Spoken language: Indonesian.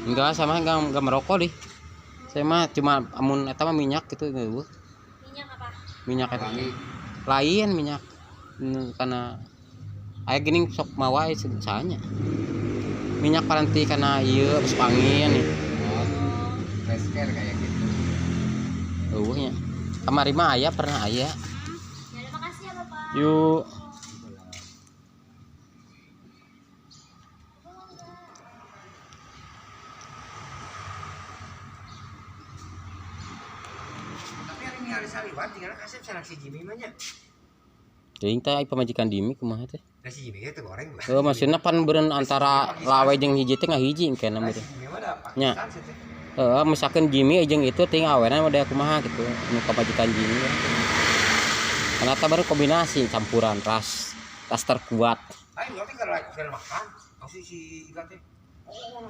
Enggak, sama enggak merokok deh. Saya mah cuma amun eta mah minyak gitu. Minyak apa? Minyak eta. Lain minyak. Karena aya gini sok mawa sanya. Minyak paranti karena ieu masuk angin nih. Fresker kayak gitu. Nya. Kamari mah aya pernah aya. Ya udah makasih ya Bapak. Yuk. Tapi hari ini hari saliwan tinggal kasih sarang si Jimmy mah nya. Teuing teh pamajikan Dimi kumaha teh? Da si Jimmy teh goreng. Heuh maksudna pan beureun antara lawe jeung hiji teh ngahiji engke na meureun. Nya. Heeh, misalkan Jimmy jeung itu ting awenan mah daya kumaha gitu. Nu pamajikan Jimmy. Karena teh baru kombinasi campuran ras terkuat. Ayo berarti kalau makan masih si ikan teh. Oh,